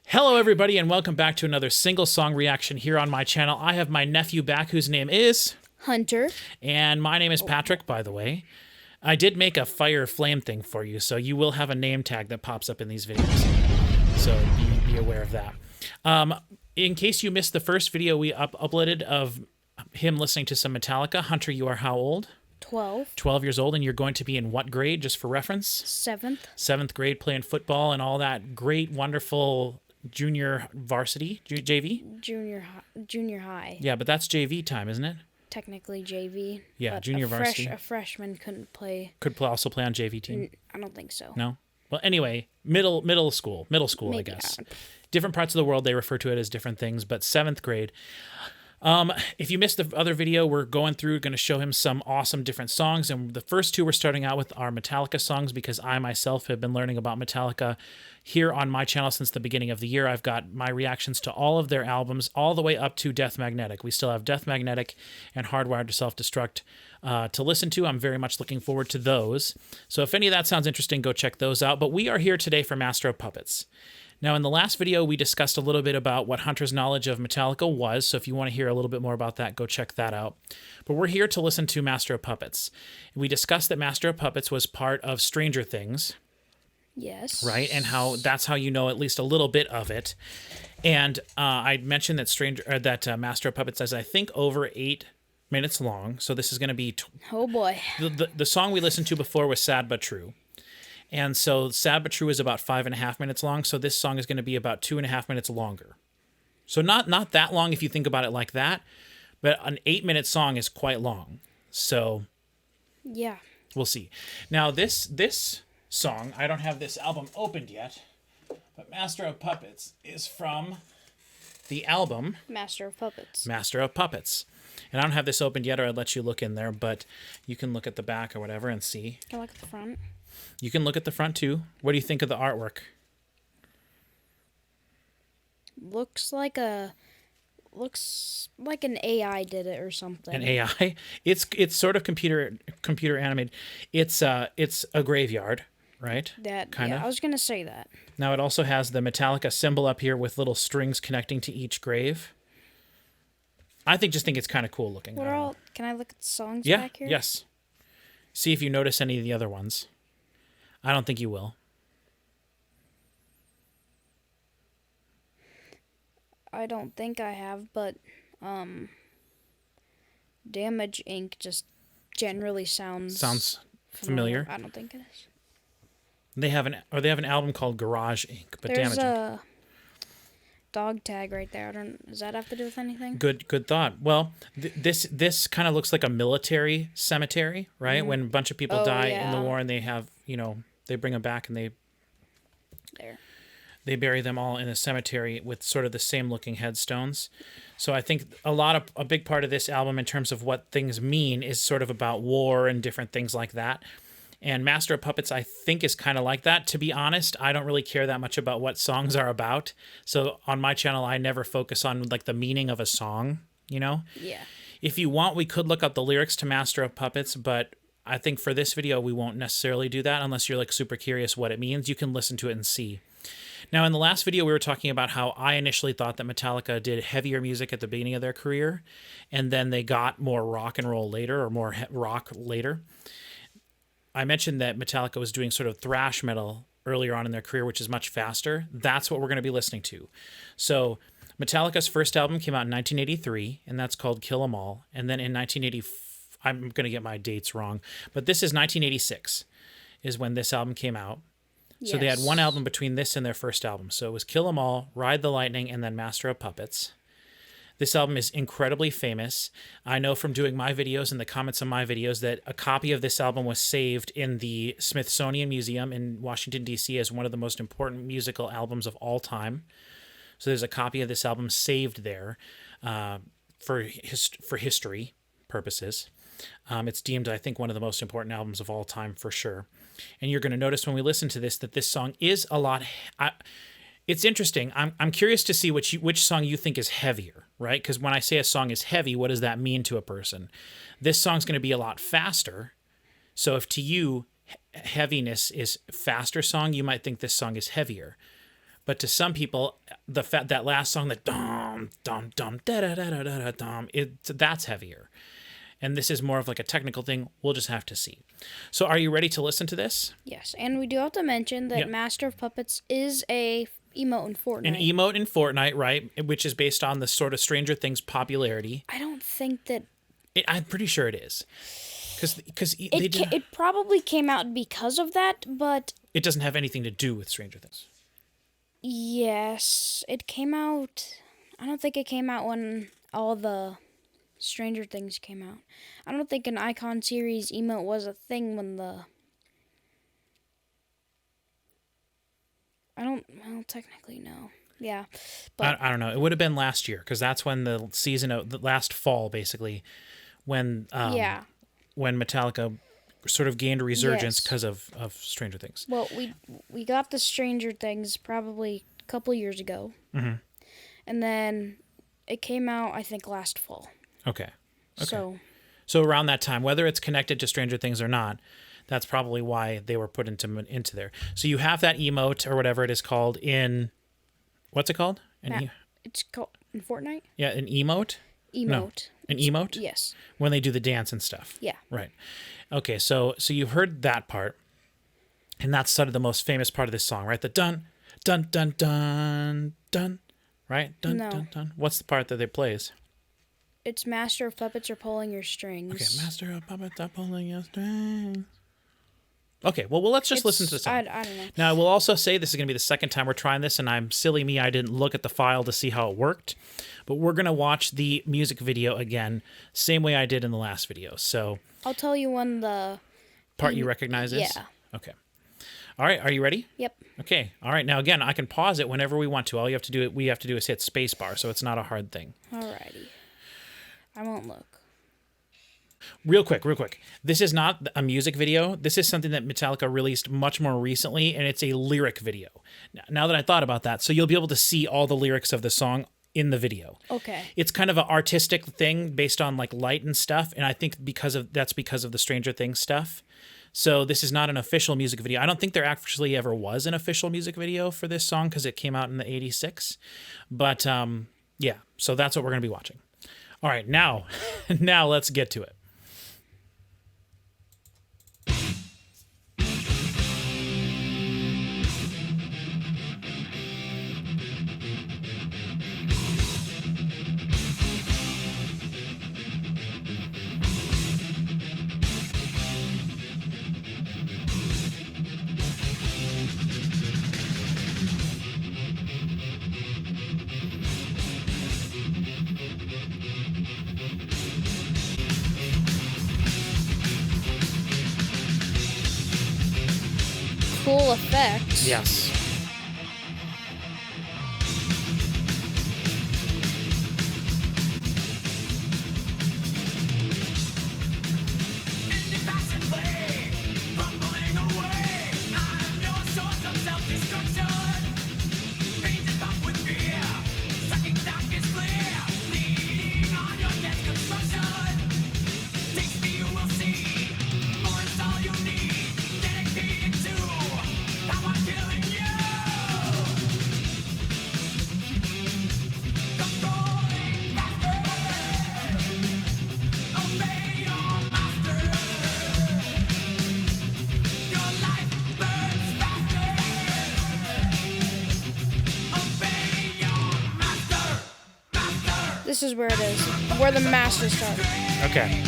Hello, everybody, and welcome back to another single song reaction here on my channel. I have my nephew back, whose name is Hunter. And my name is Patrick, by the way. I did make a fire flame thing for you, so you will have a name tag that pops up in these videos. So be aware of that. In case you missed the first video we uploaded of him listening to some Metallica, Hunter, you are how old? 12. 12 years old, and you're going to be in what grade, just for reference? 7th. 7th grade, playing football and all that great, wonderful junior varsity, JV? Junior high. Yeah, but that's JV time, isn't it? Technically JV. Yeah, but junior varsity. A freshman couldn't play. Also play on JV team? I don't think so. No? Well, anyway, middle school, maybe, I guess. Different parts of the world, they refer to it as different things, but 7th grade. If you missed the other video, we're going to show him some awesome different songs, and the first two we're starting out with are Metallica songs, because I myself have been learning about Metallica here on my channel since the beginning of the year. I've got my reactions to all of their albums, all the way up to Death Magnetic. We still have Death Magnetic and Hardwired to Self-Destruct to listen to. I'm very much looking forward to those. So if any of that sounds interesting, go check those out. But we are here today for Master of Puppets. Now, in the last video, we discussed a little bit about what Hunter's knowledge of Metallica was, so if you want to hear a little bit more about that, go check that out. But we're here to listen to Master of Puppets. We discussed that Master of Puppets was part of Stranger Things. Yes. Right? And that's how you know at least a little bit of it. And I mentioned that Master of Puppets is, I think, over 8 minutes long, so this is going to be... Oh, boy. The song we listened to before was Sad But True. And so Sad But True is about 5.5 minutes long, so this song is going to be about 2.5 minutes longer. So not that long if you think about it like that, but an 8-minute song is quite long. So yeah, we'll see. Now this song, I don't have this album opened yet, but Master of Puppets is from the album Master of Puppets. Master of Puppets. And I don't have this opened yet, or I'd let you look in there, but you can look at the back or whatever and see. Can I look at the front? You can look at the front too. What do you think of the artwork? Looks like an AI did it or something. An AI? It's sort of computer animated. It's a graveyard, right? Kind of. I was gonna say that. Now it also has the Metallica symbol up here with little strings connecting to each grave. I just think it's kind of cool looking. Can I look at the songs back here? Yes. See if you notice any of the other ones. I don't think you will. I don't think I have, but Damage Inc. just generally sounds familiar. I don't think it is. They have an album called Garage Inc. But There's Damage Inc. Dog tag right there. Does that have to do with anything? Good thought. Well, this kind of looks like a military cemetery, right? When a bunch of people die in the war, and they have, they bring them back and they bury them all in a cemetery with sort of the same looking headstones. So I think a big part of this album in terms of what things mean is sort of about war and different things like that. And Master of Puppets, I think, is kind of like that. To be honest, I don't really care that much about what songs are about. So on my channel, I never focus on like the meaning of a song, Yeah. If you want, we could look up the lyrics to Master of Puppets, but I think for this video, we won't necessarily do that unless you're like super curious what it means. You can listen to it and see. Now, in the last video, we were talking about how I initially thought that Metallica did heavier music at the beginning of their career, and then they got more rock and roll later, or more rock later. I mentioned that Metallica was doing sort of thrash metal earlier on in their career, which is much faster. That's what we're going to be listening to. So Metallica's first album came out in 1983, and that's called Kill 'Em All. And then in 1984, I'm going to get my dates wrong, but this is 1986 is when this album came out. So they had one album between this and their first album. So it was Kill 'Em All, Ride the Lightning, and then Master of Puppets. This album is incredibly famous. I know from doing my videos and the comments on my videos that a copy of this album was saved in the Smithsonian Museum in Washington, D.C. as one of the most important musical albums of all time. So there's a copy of this album saved there for history purposes. It's deemed, I think, one of the most important albums of all time for sure. And you're going to notice when we listen to this that this song is a lot... It's interesting. I'm curious to see which song you think is heavier, right? Because when I say a song is heavy, what does that mean to a person? This song's going to be a lot faster. So if to you heaviness is faster song, you might think this song is heavier. But to some people, that last song, that dum dum dum da da da da da da dum, that's heavier. And this is more of like a technical thing. We'll just have to see. So are you ready to listen to this? Yes, and we do have to mention that Yep. Master of Puppets is a emote in Fortnite. An emote in Fortnite, right? Which is based on the sort of Stranger Things popularity. I don't think that I'm pretty sure it is. Because it probably came out because of that, but it doesn't have anything to do with Stranger Things. yes, it came out. I don't think it came out when all the Stranger Things came out. I don't think an Icon series emote was a thing when the. Well, technically no. Yeah, but I don't know. It would have been last year because that's when the last fall, basically, when Metallica sort of gained a resurgence because of Stranger Things. Well, we got the Stranger Things probably a couple years ago, and then it came out I think last fall. Okay. So around that time, whether it's connected to Stranger Things or not, that's probably why they were put into there. So you have that emote or whatever it is called in, what's it called? It's called in Fortnite. Yeah, an emote. Emote. No, an emote. Yes. When they do the dance and stuff. Yeah. Right. Okay, so you've heard that part, and that's sort of the most famous part of this song, right? The dun dun dun dun dun, right? Dun No. dun dun. What's the part that they plays? It's Master of Puppets are pulling your strings. Okay, Master of Puppets are pulling your strings. Okay, well, let's just listen to the song. I don't know. Now, I will also say this is going to be the second time we're trying this, and I'm silly me, I didn't look at the file to see how it worked. But we're going to watch the music video again, same way I did in the last video. So I'll tell you when the part you recognize is? Yeah. Okay. All right, are you ready? Yep. Okay. All right. Now, again, I can pause it whenever we want to. All we have to do is hit spacebar, so it's not a hard thing. Alrighty. I won't look. Real quick. This is not a music video. This is something that Metallica released much more recently, and it's a lyric video. Now that I thought about that, so you'll be able to see all the lyrics of the song in the video. Okay. It's kind of an artistic thing based on like light and stuff, and I think that's because of the Stranger Things stuff. So this is not an official music video. I don't think there actually ever was an official music video for this song because it came out in the '86. But yeah, so that's what we're going to be watching. All right, now let's get to it. Cool effects. Yes. This is where it is. Where the masters start. Okay.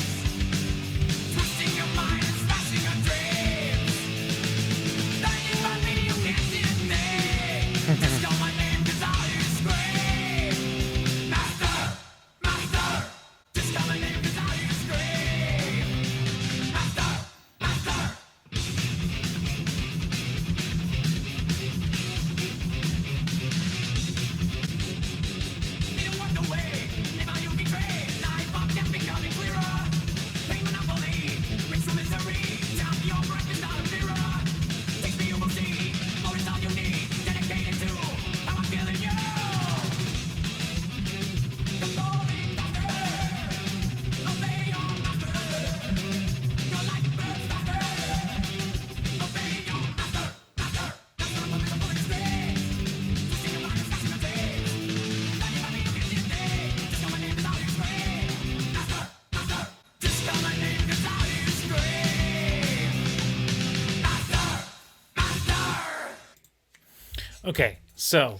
Okay, so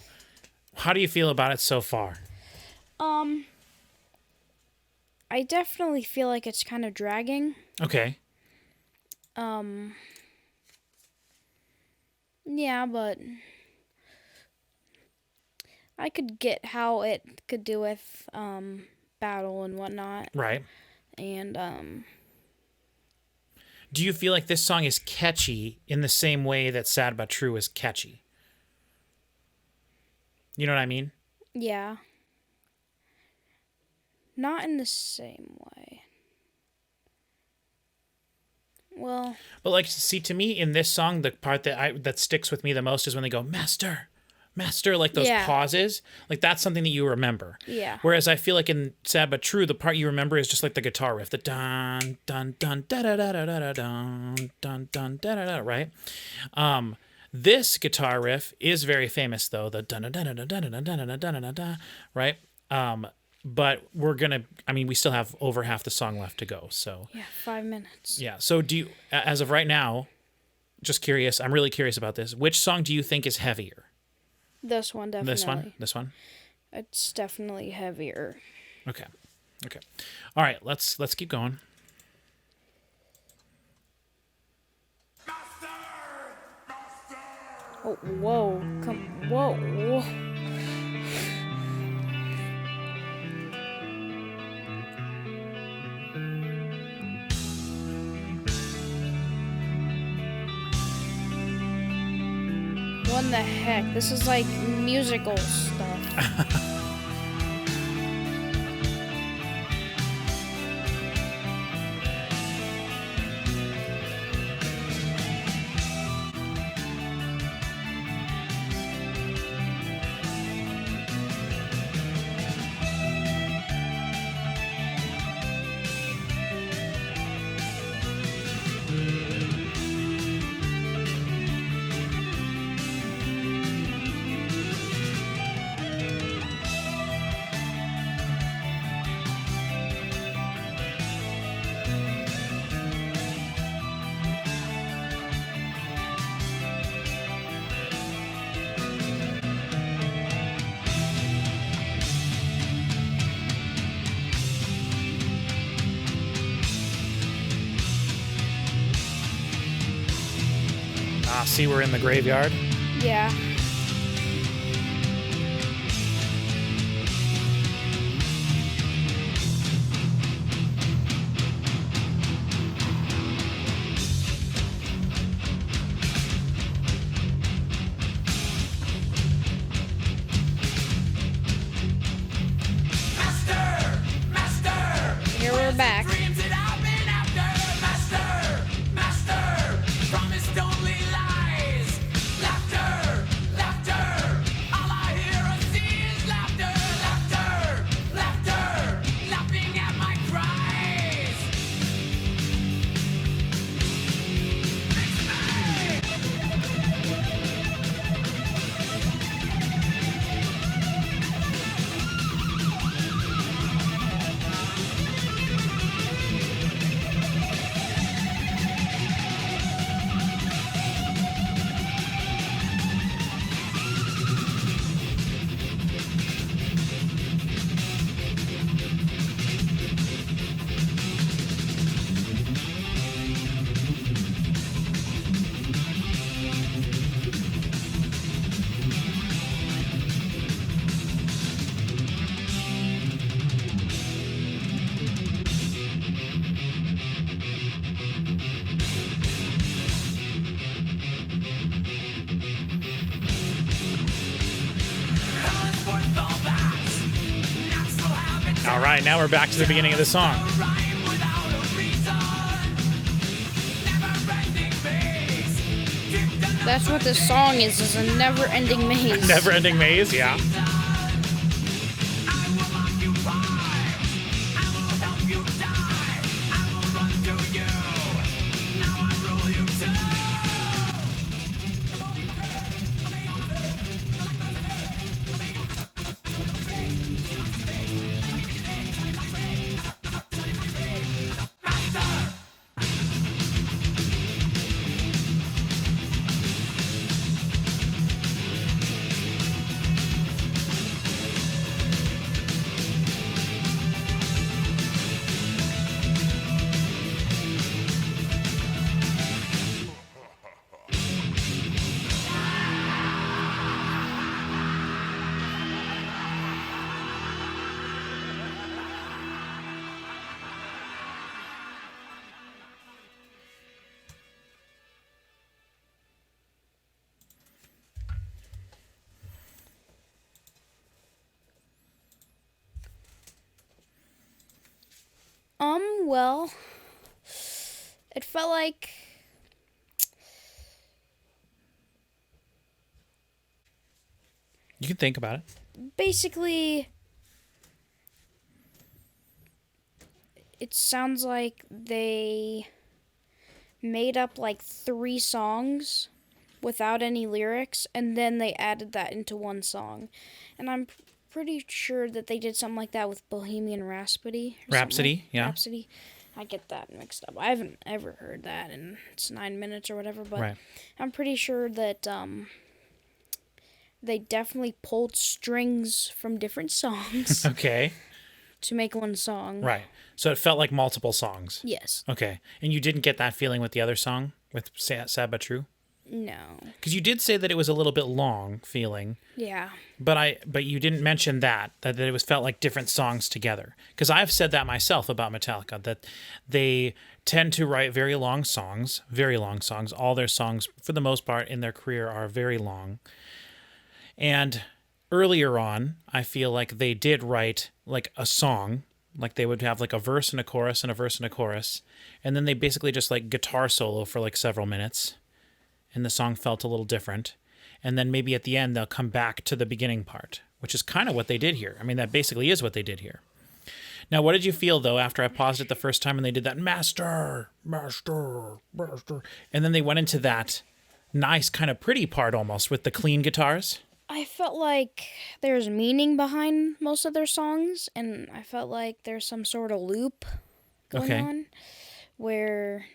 how do you feel about it so far? I definitely feel like it's kind of dragging. Okay. Yeah, but I could get how it could do with battle and whatnot, Right. and Do you feel like this song is catchy in the same way that Sad But True is catchy? You know what I mean? yeah, not in the same way. Well, But like, see, to me in this song, the part that sticks with me the most is when they go master, master, like those Yeah. pauses. Like that's something that you remember. yeah, Whereas I feel like in Sad But True, the part you remember is just like the guitar riff, the dun dun dun da da da da da da dun dun dun da da da. Right. This guitar riff is very famous though. The dun dun dun dun dun dun dun dun dun dun dun. Right. But we're gonna. I mean, we still have over half the song left to go. So yeah, 5 minutes. yeah. So do you, as of right now, just curious. I'm really curious about this. Which song do you think is heavier? This one definitely. This one. This one. It's definitely heavier. Okay. Okay. All right. Let's keep going. Oh, whoa, whoa. What in the heck? This is like musical stuff. See, we're in the graveyard. Yeah. Here we're back. All right, now we're back to the beginning of the song. That's what this song is a never-ending maze. Never-ending maze, yeah. well, it felt like You can think about it. basically it sounds like they made up like 3 songs without any lyrics, and then they added that into one song. And I'm pretty sure that they did something like that with Bohemian Rhapsody. Rhapsody. I get that mixed up. I haven't ever heard that, and it's 9 minutes or whatever. But Right. I'm pretty sure that they definitely pulled strings from different songs Okay. to make one song. Right. So it felt like multiple songs. Yes. Okay. And you didn't get that feeling with the other song, with Sad But True? No. Because you did say that it was a little bit long feeling, Yeah. but you didn't mention that it was felt like different songs together. Because I've said that myself about Metallica, that they tend to write very long songs. All their songs, for the most part, in their career are very long. And earlier on, I feel like they did write like a song, like they would have like a verse and a chorus and a verse and a chorus, and then they basically just like guitar solo for like several minutes, and the song felt a little different. And then maybe at the end they'll come back to the beginning part, which is kind of what they did here. I mean, that basically is what they did here. Now, what did you feel though after I paused it the first time and they did that master, master, master, and then they went into that nice kind of pretty part almost with the clean guitars? I felt like there's meaning behind most of their songs, and I felt like there's some sort of loop going on where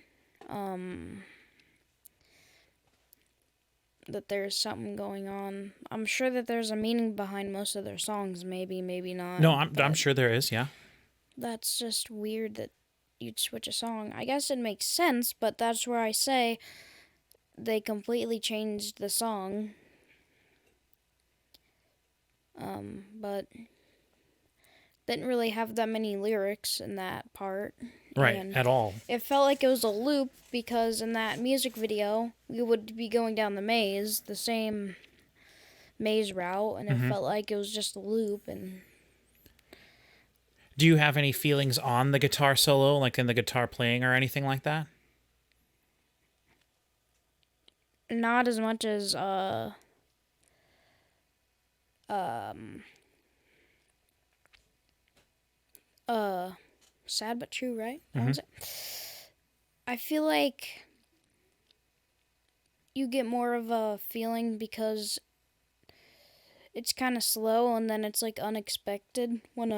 that there's something going on. I'm sure that there's a meaning behind most of their songs, maybe not. No, I'm sure there is, yeah. That's just weird that you'd switch a song. I guess it makes sense, but that's where I say they completely changed the song. But didn't really have that many lyrics in that part. Right, And at all. it felt like it was a loop because in that music video, we would be going down the same maze route, and it felt like it was just a loop. And Do you have any feelings on the guitar solo, like in the guitar playing or anything like that? not as much as Sad But True, right? That was it. I feel like you get more of a feeling because it's kind of slow, and then it's like unexpected when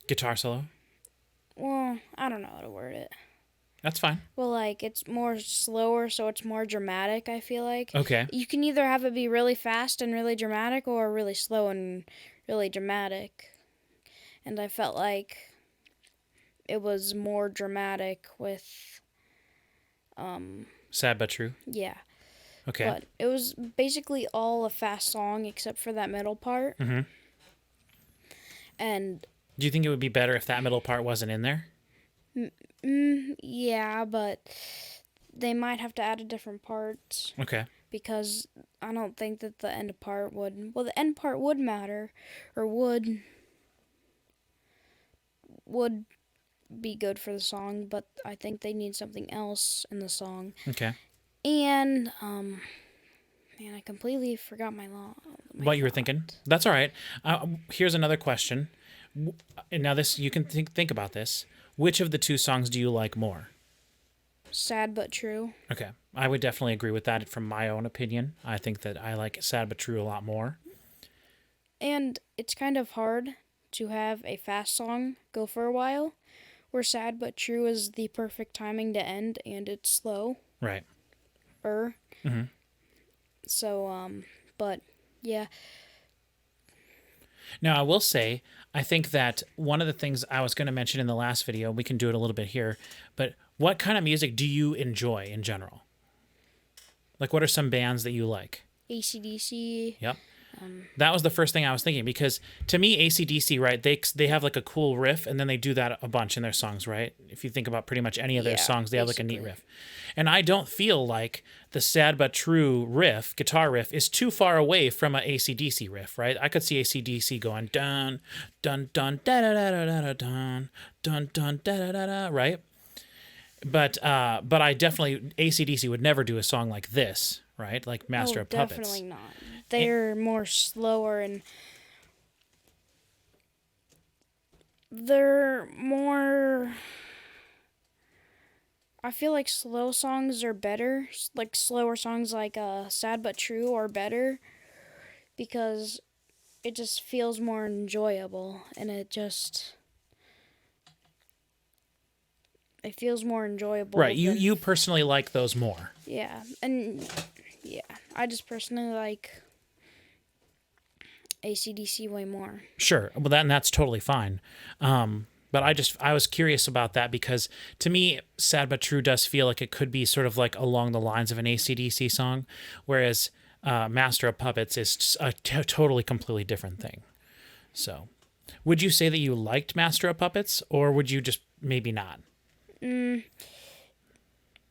Guitar solo? well, I don't know how to word it. That's fine. Well, like it's more slower, so it's more dramatic, I feel like. Okay. You can either have it be really fast and really dramatic, or really slow and really dramatic. And I felt like it was more dramatic with Sad But True? yeah. Okay. But it was basically all a fast song except for that middle part. And Do you think it would be better if that middle part wasn't in there? yeah, but they might have to add a different part Okay. because I don't think that the end part would. Well, the end part would matter, or would be good for the song, but I think they need something else in the song. Okay. And man, I completely forgot my What you were thinking? That's all right. Here's another question. And now this, you can think about this. Which of the two songs do you like more? Sad But True. Okay. I would definitely agree with that from my own opinion. I think that I like Sad But True a lot more. And it's kind of hard to have a fast song go for a while, where Sad But True is the perfect timing to end, and it's slow. Right. So, but yeah. Now, I will say, I think that one of the things I was going to mention in the last video, we can do it a little bit here, but what kind of music do you enjoy in general? Like, what are some bands that you like? AC/DC. Yep. That was the first thing I was thinking, because to me, AC/DC, right, they have like a cool riff, and then they do that a bunch in their songs, right? If you think about pretty much any of their Yeah, songs, they have like a neat basically. riff. And I don't feel like the Sad But True riff, guitar riff, is too far away from an AC/DC riff, right? I could see AC/DC going dun, dun, dun, da da da da da dun, dun, dun, da da da da, right? But I definitely, AC/DC would never do a song like this, right? Like Master Oh, of Puppets. definitely not. They're more slower and they're more. I feel like slow songs are better. Like slower songs like Sad But True are better because it just feels more enjoyable and it feels more enjoyable. Right. Than, You personally like those more. yeah, and yeah, I just personally like AC/DC way more. Sure. Well, that's totally fine. But I was curious about that, because to me, Sad But True does feel like it could be sort of like along the lines of an AC/DC song, whereas Master of Puppets is just a totally completely different thing. So, would you say that you liked Master of Puppets, or would you just maybe not?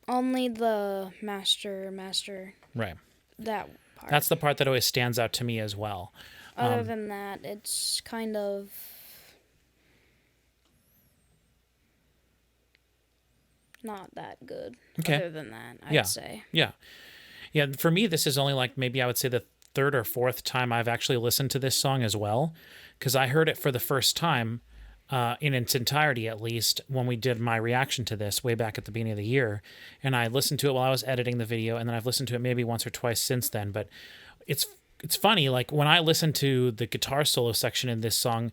Only the master, Right. that part. That's the part that always stands out to me as well. Other than that, it's kind of not that good. Okay. Other than that, I'd Yeah. say. Yeah. Yeah, for me, this is only like maybe I would say the third or fourth time I've actually listened to this song as well, because I heard it for the first time in its entirety, at least, when we did my reaction to this way back at the beginning of the year. And I listened to it while I was editing the video, and then I've listened to it maybe once or twice since then. But it's funny, like when I listen to the guitar solo section in this song,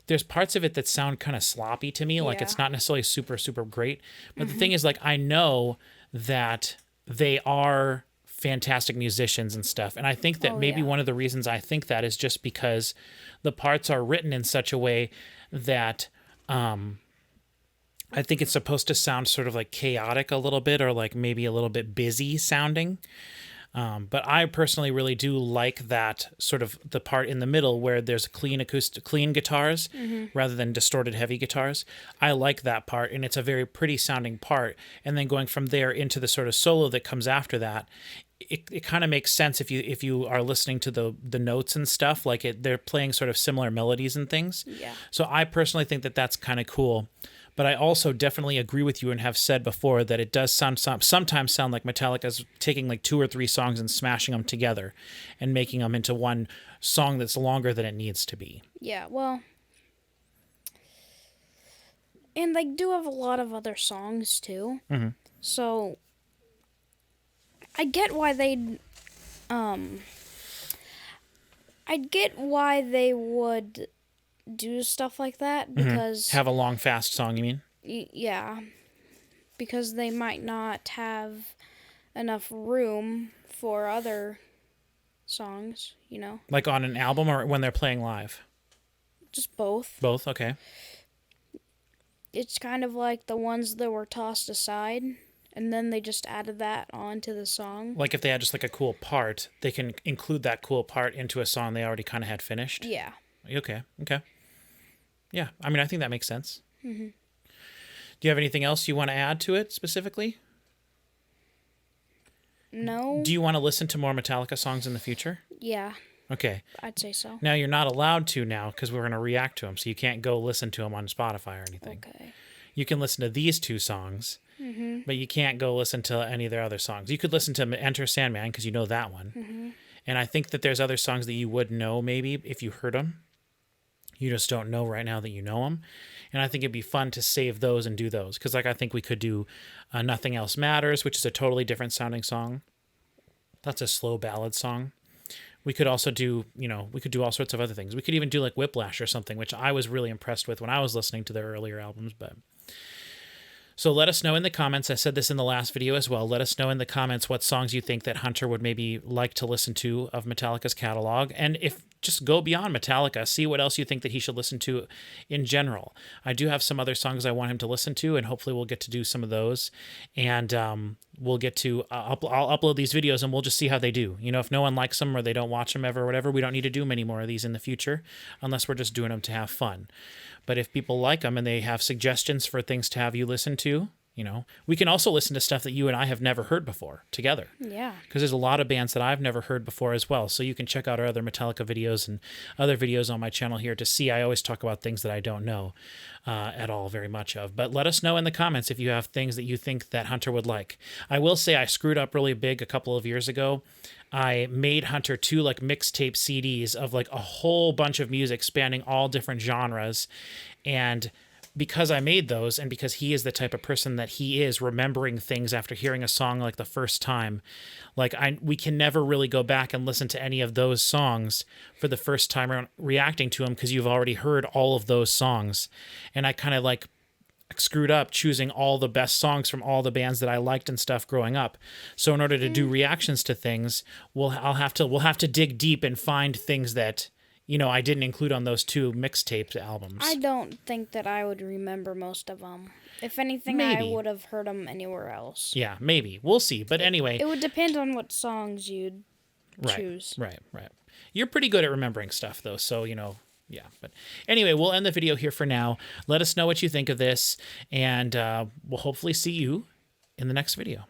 there's parts of it that sound kind of sloppy to me. Like it's Yeah. not necessarily super, super great. But the thing is, like, I know that they are fantastic musicians and stuff. And I think that Oh, maybe yeah. one of the reasons I think that is just because the parts are written in such a way that I think it's supposed to sound sort of like chaotic a little bit, or like maybe a little bit busy sounding. But I personally really do like that sort of the part in the middle where there's clean guitars rather than distorted heavy guitars. I like that part, and it's a very pretty sounding part. And then going from there into the sort of solo that comes after that, it kind of makes sense if you are listening to the notes and stuff. Like they're playing sort of similar melodies and things. Yeah. So I personally think that that's kind of cool. But I also definitely agree with you and have said before that it does sometimes sound like Metallica's taking like 2 or 3 songs and smashing them together and making them into one song that's longer than it needs to be. Yeah, well. And they do have a lot of other songs too. Mm-hmm. So I get why they would do stuff like that because Have a long, fast song, you mean? yeah, because they might not have enough room for other songs, Like on an album or when they're playing live? just both. Both? Okay. It's kind of like the ones that were tossed aside and then they just added that onto the song. Like if they had just like a cool part, they can include that cool part into a song they already kind of had finished? Yeah. Okay. Yeah, I mean, I think that makes sense. Mm-hmm. Do you have anything else you want to add to it specifically? No. Do you want to listen to more Metallica songs in the future? Yeah, Okay. I'd say so. Now you're not allowed to now because we're going to react to them, so you can't go listen to them on Spotify or anything. Okay. You can listen to these 2 songs, but you can't go listen to any of their other songs. You could listen to Enter Sandman because you know that one. And I think that there's other songs that you would know maybe if you heard them. You just don't know right now that you know them. And I think it'd be fun to save those and do those. Because like I think we could do Nothing Else Matters, which is a totally different sounding song. That's a slow ballad song. We could also do, we could do all sorts of other things. We could even do like Whiplash or something, which I was really impressed with when I was listening to their earlier albums. But so let us know in the comments. I said this in the last video as well. Let us know in the comments what songs you think that Hunter would maybe like to listen to of Metallica's catalog. And if just go beyond Metallica, see what else you think that he should listen to in general. I do have some other songs I want him to listen to, and hopefully we'll get to do some of those. And we'll get to I'll upload these videos and we'll just see how they do. You know, if no one likes them or they don't watch them ever or whatever, we don't need to do many more of these in the future unless we're just doing them to have fun. But if people like them and they have suggestions for things to have you listen to, you know, we can also listen to stuff that you and I have never heard before together. Yeah. Because there's a lot of bands that I've never heard before as well. So you can check out our other Metallica videos and other videos on my channel here to see. I always talk about things that I don't know at all very much of. But let us know in the comments if you have things that you think that Hunter would like. I will say I screwed up really big a couple of years ago. I made Hunter 2 like mixtape CDs of like a whole bunch of music spanning all different genres. And because I made those and because he is the type of person that he is, remembering things after hearing a song like the first time, like we can never really go back and listen to any of those songs for the first time around reacting to them because you've already heard all of those songs. And I kind of like screwed up choosing all the best songs from all the bands that I liked and stuff growing up. So in order to do reactions to things, we'll have to dig deep and find things that, you know, I didn't include on those 2 mixtape albums. I don't think that I would remember most of them. If anything, Maybe. I would have heard them anywhere else. Yeah, maybe. We'll see. But anyway. It would depend on what songs you'd Right, choose. right. You're pretty good at remembering stuff, though, so, you know, yeah. But anyway, we'll end the video here for now. Let us know what you think of this, and we'll hopefully see you in the next video.